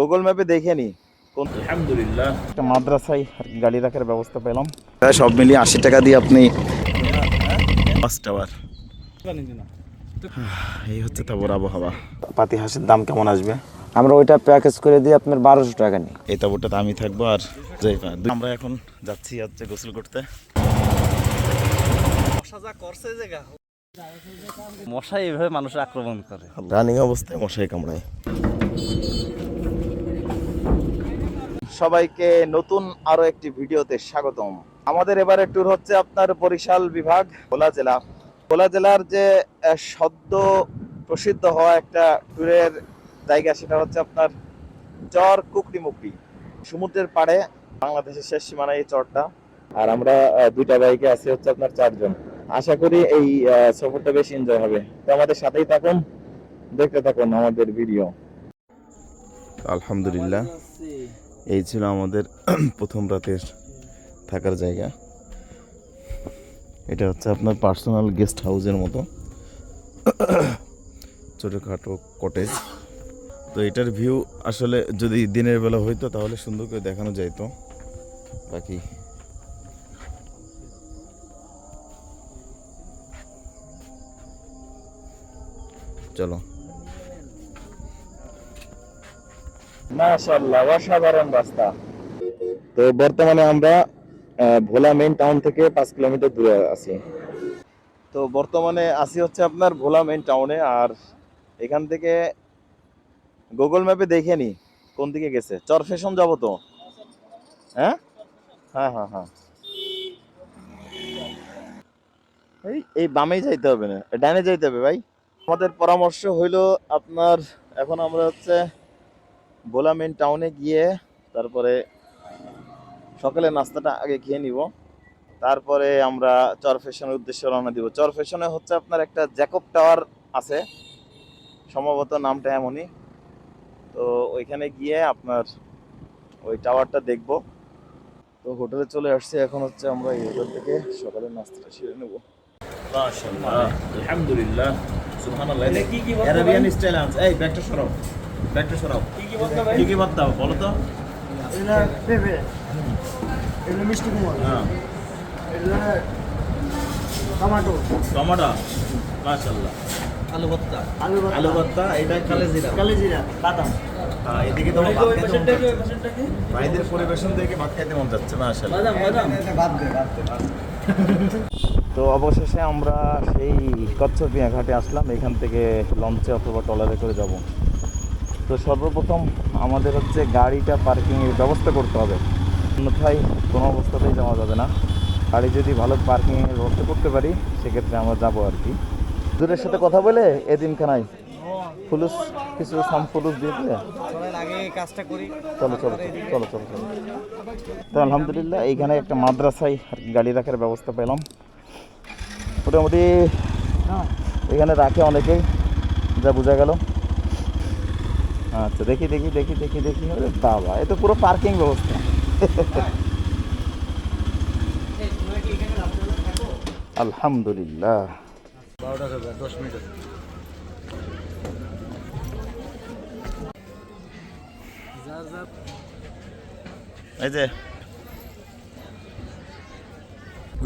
Google ম্যাপে দেখে নি। আলহামদুলিল্লাহ একটা মাদ্রাসায় গাড়ি রাখার ব্যবস্থা পেলাম। সব মিলিয়ে 80 টাকা দিয়ে আপনি 5 টাওয়ার। এই হচ্ছে তাবর আবহাওয়া। পাতি হাঁসের দাম কেমন আসবে? আমরা ওইটা প্যাকেজ করে দিই আপনার 1200 টাকা নিই। এই তাবরটাতে আমি থাকবো আর আমরা এখন যাচ্ছি হচ্ছে গোসল করতে। মশা এইভাবে মানুষের আক্রমণ করে, রানিং অবস্থায় মশাই কামড়ায়। সবাইকে নতুন আরো একটি ভিডিওতে স্বাগতম। আমাদের এবারে ট্যুর হচ্ছে আপনার বরিশাল বিভাগ ভোলা জেলা। ভোলা জেলার যে সদ্য প্রসিদ্ধ হওয়া একটা ট্যুরের জায়গা, সেটা হচ্ছে আপনার চর কুকরিমুকরি, সমুদ্রের পাড়ে, বাংলাদেশের শেষ সীমানায় এই চরটা। আর আমরা দুইটা বাইকে আছি হচ্ছে আপনার 4 জন। আশা করি এই সফরটা বেশ এনজয় হবে। তো আমাদের সাথেই থাকুন, দেখতে থাকুন আমাদের ভিডিও। আলহামদুলিল্লাহ, এই ছিল আমাদের প্রথম রাতের থাকার জায়গা। এটা হচ্ছে আপনার পার্সোনাল গেস্ট হাউসের মতো ছোটোখাটো কটেজ। তো এটার ভিউ আসলে যদি দিনের বেলা হইতো তাহলে সুন্দর করে দেখানো যাইতো। বাকি চলো। মাশাআল্লাহ, অসাধারণ রাস্তা। তো বর্তমানে আমরা ভোলা মেইন টাউন থেকে 5 কিলোমিটার দূরে আছি। তো বর্তমানে আছি হচ্ছে আপনার ভোলা মেইন টাউনে। আর এখান থেকে গুগল ম্যাপে দেখে নি কোন দিকে গেছে। চর ফ্যাশন যাবো তো? হ্যাঁ হ্যাঁ হ্যাঁ হ্যাঁ, এই বামেই যাইতে হবে, না ডানে যাইতে হবে ভাই। আমাদের পরামর্শ হইলো আপনার, এখন আমরা হচ্ছে ভোলা মেইন টাউনে গিয়ে তারপরে সকালের নাস্তাটা আগে খেয়ে নিব, তারপরে আমরা চর ফ্যাশনের উদ্দেশ্যে রওনা দিব। চর ফ্যাশনে হচ্ছে আপনার একটা জ্যাকব টাওয়ার আছে, সম্ভবত নামটা এমনই। তো ওইখানে গিয়ে আপনার ওই টাওয়ারটা দেখব। তো হোটেলে চলে আসছি, এখন হচ্ছে আমরা এই হোটেল থেকে সকালের নাস্তাটা সেরে নেব। মাশাআল্লাহ আলহামদুলিল্লাহ সুবহানাল্লাহ। এটা কি কি ভর্তা আরাবিয়ান স্টাইল আনছে। এই ব্যাগটা সরাও, ব্যাগটা সরাও। কি কি ভর্তা ভাই? কি কি ভর্তা বলো তো? এটা পেঁপে, এটা মিষ্টি কুমড়া, হ্যাঁ, এটা টমেটো, টমেটো, মাশাআল্লাহ। আলু ভর্তা, আলু ভর্তা, এটা কালেজিরা, কালিজিরা, বাদাম। হ্যাঁ, এদিকে তোমার ভাত খেতে মন যাচ্ছে। ভাইদের পরিবেশন দেখে ভাত খেতে মন যাচ্ছে মাশাআল্লাহ। এটা বাদ দে। তো অবশেষে আমরা সেই কচ্ছপিয়া ঘাটে আসলাম। এখান থেকে লঞ্চে অথবা ট্রলারে করে যাব। তো সর্বপ্রথম আমাদের হচ্ছে গাড়িটা পার্কিংয়ের ব্যবস্থা করতে হবে, অন্যথায় কোনো অবস্থাতেই যাওয়া যাবে না। গাড়ি যদি ভালো পার্কিংয়ের ব্যবস্থা করতে পারি সেক্ষেত্রে আমরা যাবো আর কি। দূরের সাথে কথা বলে এদিনখানায় ফুলুস কিছু ফুলুস দিয়ে দিলে আগে কাজটা করি। চলো চলো চলো চলো চলো। তো আলহামদুলিল্লাহ, এইখানে একটা মাদ্রাসায় গাড়ি রাখার ব্যবস্থা পেলাম। মোটামুটি এখানে রাখে অনেকেই, যা বোঝা গেল। আচ্ছা, দেখি দেখি দেখি দেখি দেখি আরে বাবা, এ তো পুরো পার্কিং ব্যবস্থা। আলহামদুলিল্লাহ। 10 মিনিট। এই যে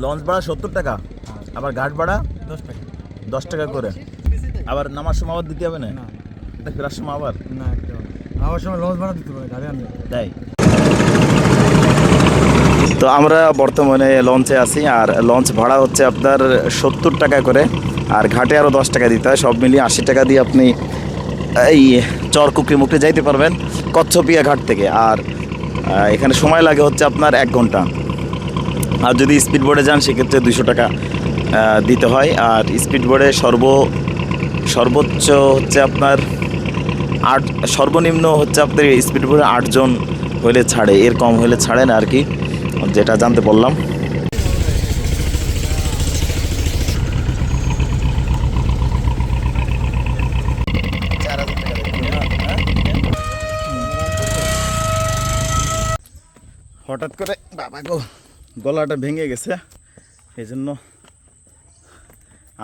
লঞ্চ ভাড়া 70 টাকা, আবার ঘাট ভাড়া 10 টাকা করে। আবার নামার সময় আবার দিতে হবে না? ফেরার সময় আবার না, আমার সময় লঞ্চ ভাড়া দিতে হবে, গাড়ি আনবে। তাই। তো আমরা বর্তমানে লঞ্চে আছি, আর লঞ্চ ভাড়া হচ্ছে আপনার 70 টাকা করে, আর ঘাটে আরও 10 টাকা দিতে হয়। সব মিলিয়ে 80 টাকা দিয়ে আপনি এই চর কুকরিমুকরি যাইতে পারবেন কচ্ছপিয়া ঘাট থেকে। আর এখানে সময় লাগে হচ্ছে আপনার 1 ঘন্টা। আর যদি স্পিড বোটে যান সেক্ষেত্রে 200 টাকা দিতে হয়। আর স্পিড বোটে সর্বোচ্চ হচ্ছে আপনার সর্বনিম্ন হচ্ছে আপনার স্পিড বোটে 8 জন হলে ছাড়ে, এর কম হলে ছাড়ে না আর কি, যেটা জানতে বললাম। হঠাৎ করে বাবা গলাটা ভেঙে গেছে, এই জন্য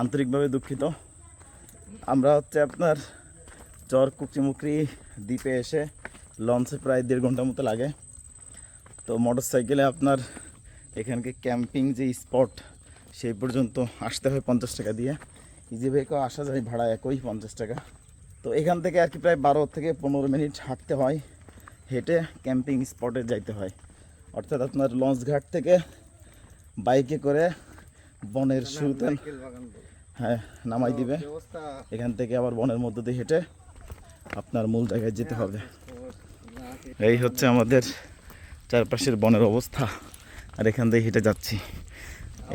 আন্তরিকভাবে দুঃখিত। আমরা হচ্ছে আপনার চর কুকরিমুকরি দ্বীপে এসে লঞ্চে প্রায় 1.5 ঘন্টার মতো লাগে। তো মোটর সাইকেলে আপনার এখানকে ক্যাম্পিং যে স্পট সেই পর্যন্ত আসতে হয় 50 টাকা দিয়ে। ইজি বাইকেও আসা যায়, ভাড়া একই 50 টাকা। তো এখান থেকে আর কি প্রায় 12 থেকে 15 মিনিট হাঁটতে হয়, হেঁটে ক্যাম্পিং স্পটে যাইতে হয়। অর্থাৎ আপনার লঞ্চ ঘাট থেকে বাইকে করে বনের শুরুতে হ্যাঁ নামাই দিবে, এখান থেকে আবার বনের মধ্য দিয়ে হেঁটে আপনার মূল জায়গায় যেতে হবে। এই হচ্ছে আমাদের চারপাশের বনের অবস্থা, আর এখান দিয়ে হেঁটে যাচ্ছি।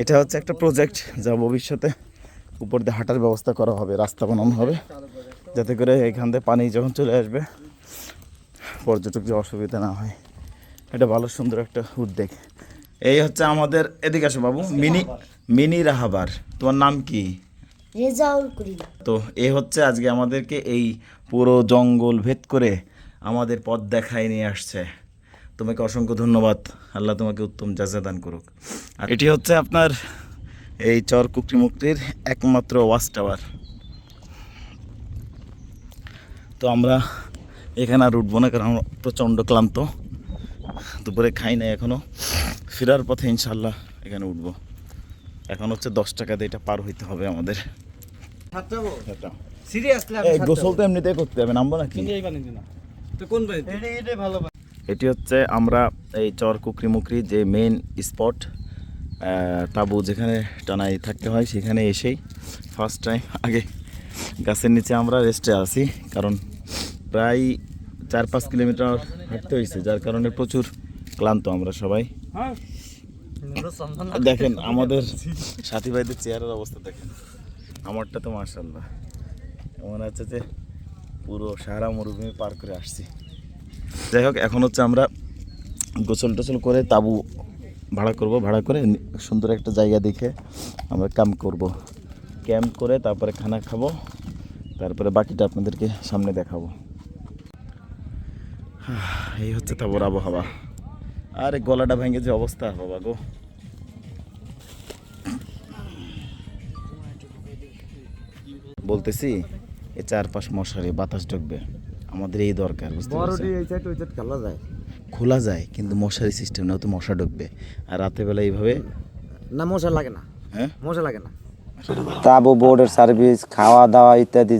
এটা হচ্ছে একটা প্রজেক্ট যা ভবিষ্যতে উপর দিয়ে হাঁটার ব্যবস্থা করা হবে, রাস্তা বানানো হবে, যাতে করে এখান থেকে পানি যখন চলে আসবে পর্যটক যে অসুবিধা না হয়। এটা ভালো সুন্দর একটা উদ্যোগ। এই হচ্ছে আমাদের, এদিকে আসো বাবু, মিনি রাহাবার। তোমার নাম কি? রেজাউল করিম। তো এ হচ্ছে আজকে আমাদেরকে এই পুরো জঙ্গল ভেদ করে আমাদের পথ দেখায় নিয়ে আসছে। তোমাকে অসংখ্য ধন্যবাদ, আল্লাহ তোমাকে উত্তম জাযা দান করুক। আর এটি হচ্ছে আপনার এই চর কুকরিমুক্তির একমাত্র ওয়াচ টাওয়ার। তো আমরা এখানে আর উঠবো না, কারণ আমরা প্রচণ্ড ক্লান্ত, দুপুরে খাই নাই এখনও। ফেরার পথে ইনশাল্লাহ এখানে উঠবো। এখন হচ্ছে 10 টাকা দিয়ে এটা পার হইতে হবে আমাদের। এই গোসল তো এমনিতেই করতে হবে, নামবো নাকি? এটি হচ্ছে আমরা এই চর কুকরিমুকরি যে মেইন স্পট, তাবু যেখানে টানাই থাকতে হয়, সেখানে এসেই ফার্স্ট টাইম আগে গাছের নিচে আমরা রেস্টে আছি, কারণ প্রায় 4-5 কিলোমিটার হাঁটতে হয়েছে, যার কারণে প্রচুর ক্লান্ত আমরা সবাই। দেখেন আমাদের সাথী ভাইদের চেয়ারের অবস্থা দেখেন, আমারটা তো মাশাআল্লাহ মনে হচ্ছে যে পুরো সারা মরুভূমি পার করে আসছি। যাই হোক, এখন হচ্ছে আমরা গোসল টোসল করে তাবু ভাড়া করব, ভাড়া করে সুন্দর একটা জায়গা দেখে আমরা ক্যাম্প করে তারপরে খানা খাবো, তারপরে বাকিটা আপনাদেরকে সামনে দেখাবো। এই হচ্ছে তাবুর আবহাওয়া। আরে গলাটা ভেঙে যে অবস্থা বাবা গো। বলতেছি এই 4-5 মশারি বাতাস ঢুকবে, আমাদের এই দরকার, বুঝতে পারছেন? খোলা যায় কিন্তু মশারি সিস্টেম না, তো মশা ঢুকবে। আর রাতের বেলা এইভাবে না মশা লাগে না, হ্যাঁ মশা লাগে না। তাবু বোর্ডের সার্ভিস, খাওয়া দাওয়া ইত্যাদি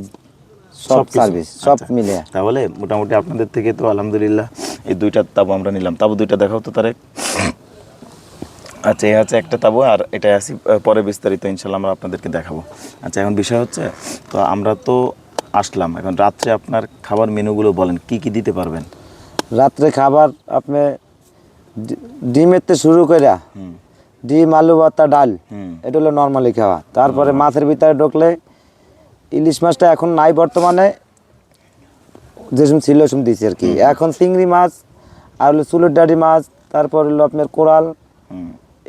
সব সবকিছু। সার্ভিস সব আচ্ছা। মিলে। তাহলে মোটামুটি আপনাদের থেকে তো আলহামদুলিল্লাহ এই 2টা তাবু আমরা নিলাম। তাবু 2টা দেখাও তো তারে। আচ্ছা, এই হচ্ছে একটা তাবু, আর এটা আসি পরে বিস্তারিত ইনশাল্লাহ আমরা আপনাদেরকে দেখাবো। আচ্ছা, এখন বিষয় হচ্ছে, তো আমরা তো আসলাম, এখন রাত্রে আপনার খাবার মেনুগুলো বলেন, কি কি দিতে পারবেন? রাত্রে খাবার আপনি ডিমের থেকে শুরু করে ডিম, আলু ভর্তা, ডাল, এটা হলো নর্মালি খাওয়া। তারপরে মাছের ভিতরে ঢুকলে ইলিশ মাছটা এখন নাই বর্তমানে, যেসব ছিল ওসব দিচ্ছি আর কি। এখন চিংড়ি মাছ আর হলো চুলের ডাঁড়ি মাছ, তারপর হলো আপনার কোরাল,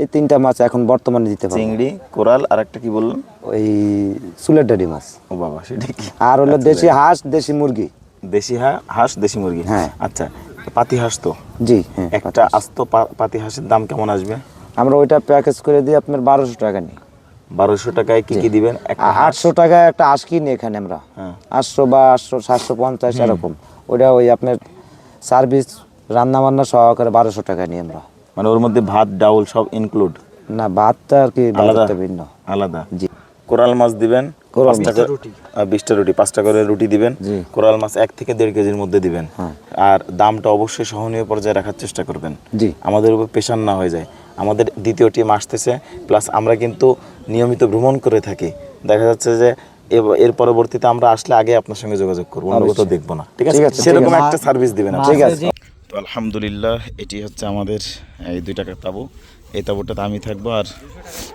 এই 3টা মাছ এখন বর্তমানে দিতে পারবো। চিংড়ি, কোরাল, আর একটা কি বললেন? ওই চুলের ডাঁড়ি মাছ। ও বাবা, সেটা কি? আর হলো দেশি হাঁস, দেশি মুরগি। দেশি হাঁস, দেশি মুরগি। হ্যাঁ। আচ্ছা, পাতি হাঁস তো? জি হ্যাঁ। একটা আস্ত পাতি হাঁসের দাম কেমন আসবে? আমরা ওইটা প্যাকেজ করে দিই আপনার 1200 টাকা নিই। 1200 টাকায় কি কি দিবেন? একটা 800 টাকায় একটা হাঁস কিনি এখানে আমরা, 800 বা 800, 750 এরকম। ওটা ওই আপনার সার্ভিস রান্না বান্না সহকারে 1200 টাকা নিই আমরা। মানে ওর মধ্যে ভাত ডাউল সব ইনক্লুড? না, ভাতটা আর কি আলাদা ভিন্ন। আলাদা। জি। কোরাল মাছ দিবেন 20টা রুটি, 5টা করে রুটি দিবেন। জি। কোরাল মাছ 1 থেকে 1.5 কেজির মধ্যে দিবেন। আর দামটা অবশ্যই সহনীয় পর্যায়ে রাখার চেষ্টা করবেন, জি। আমাদের উপর প্রেশার না হয়ে যায়। আমাদের দ্বিতীয় টিম আসতেছে, প্লাস আমরা কিন্তু নিয়মিত ভ্রমণ করে থাকি। দেখা যাচ্ছে যে এর পরবর্তীতে আমরা আসলে আগে আপনার সঙ্গে যোগাযোগ করবো, অন্য কোথাও দেখবো না। ঠিক আছে, সেরকম একটা সার্ভিস দিবেন। ঠিক আছে। তো আলহামদুলিল্লাহ, এটি হচ্ছে আমাদের এই 2 টাকার তাবু। এই তাবুটাতে আমি থাকবো, আর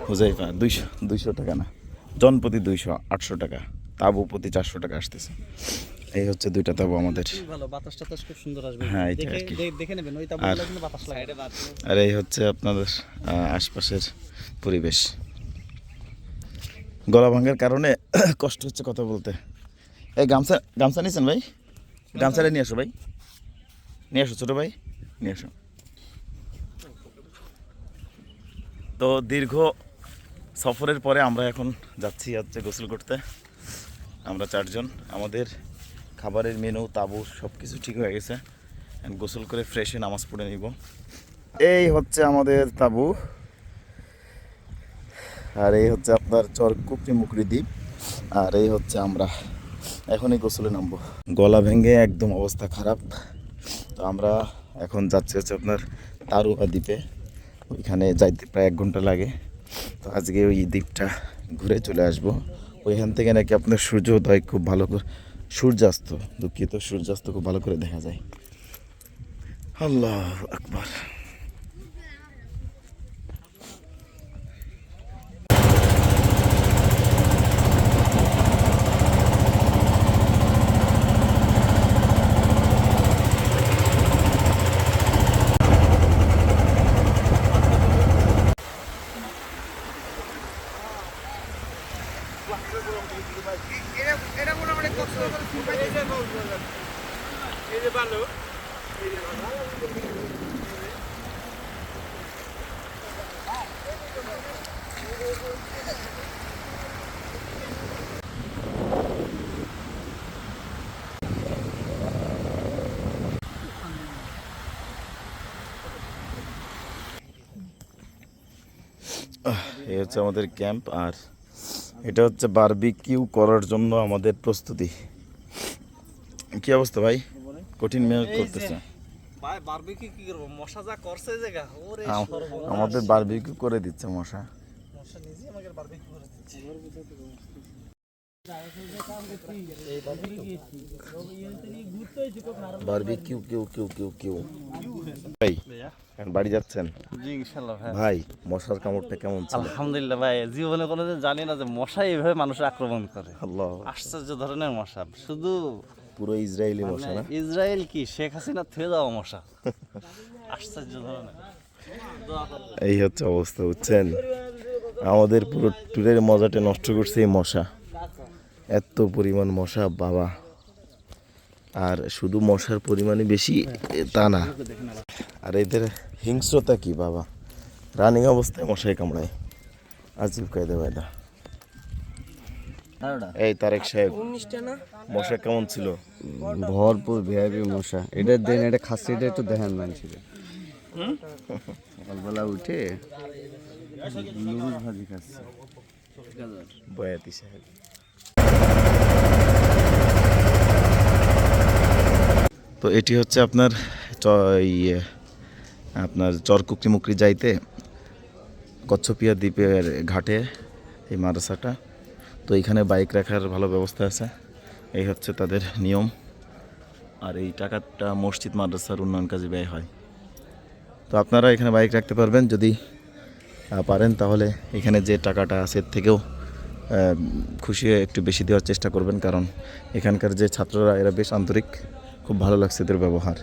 হুজাইফা 200 টাকা না, জন প্রতি 200, 800 টাকা, তাবু প্রতি 400 টাকা আসতেছে। এই হচ্ছে 2টা তাবু আমাদের। ভালো বাতাস টাতাস খুব সুন্দর আসবে। হ্যাঁ, এটা আর কি। দেখে নেবেন ওই তাবুগুলো কিন্তু বাতাস লাগে। আর এই হচ্ছে আপনাদের আশপাশের পরিবেশ। গলা ভাঙার কারণে কষ্ট হচ্ছে কথা বলতে। এই গামছা নিয়েছেন ভাই? গামছাটা নিয়ে আসো ভাই, নিয়ে আসো ছোটো ভাই, নিয়ে আসো। তো দীর্ঘ সফরের পরে আমরা এখন যাচ্ছি হচ্ছে গোসল করতে। আমরা 4 জন, আমাদের খাবারের মেনু, তাবু সব কিছু ঠিক হয়ে গেছে। গোসল করে ফ্রেশ হয়ে নামাজ পড়ে নিব। এই হচ্ছে আমাদের তাঁবু, আর এই হচ্ছে আপনার চর কুকরি মুকরি দ্বীপ, আর এই হচ্ছে আমরা এখনই গোসলে নামবো। গলা ভেঙে একদম অবস্থা খারাপ। তো আমরা এখন যাচ্ছি হচ্ছে আপনার তারুয়া দ্বীপে, ওইখানে যাইতে প্রায় 1 ঘন্টা লাগে। তো আজকে ওই দ্বীপটা ঘুরে চলে আসব। ওইখান থেকে নাকি আপনার সূর্যোদয় খুব ভালো করে, সূর্যাস্ত দুঃখিত, সূর্যাস্ত খুব ভালো করে দেখা যায়। আল্লাহু আকবার। এই হচ্ছে আমাদের ক্যাম্প, আর এটা হচ্ছে বারবিকিউ করার জন্য আমাদের প্রস্তুতি। কি অবস্থা ভাই? কঠিন মেহনত করতেছে। ভাই বারবিকিউ কি করব, মশা যা করছে জায়গা ওরে আমাদের বারবিকিউ করে দিচ্ছে মশা। মশা নিজে আমাকে বারবিকিউ করে দিচ্ছে। Barbecue cue cue cue cue. ভাই এখন বাড়ি যাচ্ছেন? জি ইনশাআল্লাহ ভাই। ভাই মশার কামড়টা কেমন ছিল? আলহামদুলিল্লাহ ভাই, জীবনে কোনোদিন জানি না যে মশা এইভাবে মানুষের আক্রমণ করে। আল্লাহ, আশ্চর্য ধরনের মশা, শুধু পুরো ইসরায়েলি মশা না? ইসরায়েল কি শেখ হাসিনা থুয়ে যাওয়া মশা, আশ্চর্য ধরনের। এই হচ্ছে অবস্থা, বুঝছেন? আমাদের পুরো ট্যুরের মজাটা নষ্ট করছে এই মশা। এত পরিমাণ মশা বাবা, আর শুধু মশার পরিমাণই বেশি তা না, আর এদের হিংস্রতা কি বাবা, রানিং অবস্থায় মশায় কামড়ায়, আজীব কায়দা বায়দা। এই তারেক সাহেব, মশা কেমন ছিল? ভরপুর ভিআইপি মশা। এটা দেন, এটা খাচ্ছে, এটা একটু দেখেন মানুষের। সকালবেলা উঠে নুডলস ভাজি খাচ্ছে বয়াতি সাহেব। তো এটি হচ্ছে আপনার আপনার চরকুকরি মুকরি যাইতে কচ্ছপিয়া দ্বীপের ঘাটে এই মাদ্রাসাটা। তো এইখানে বাইক রাখার ভালো ব্যবস্থা আছে, এই হচ্ছে তাদের নিয়ম। আর এই টাকাটা মসজিদ মাদ্রাসার উন্নয়ন কাজে ব্যয় হয়। তো আপনারা এখানে বাইক রাখতে পারবেন যদি পারেন, তাহলে এখানে যে টাকাটা আছে এর থেকেও খুশি হয়ে একটু বেশি দেওয়ার চেষ্টা করবেন, কারণ এখানকার যে ছাত্ররা এরা বেশ আন্তরিক, খুব ভালো লাগছে এদের ব্যবহার।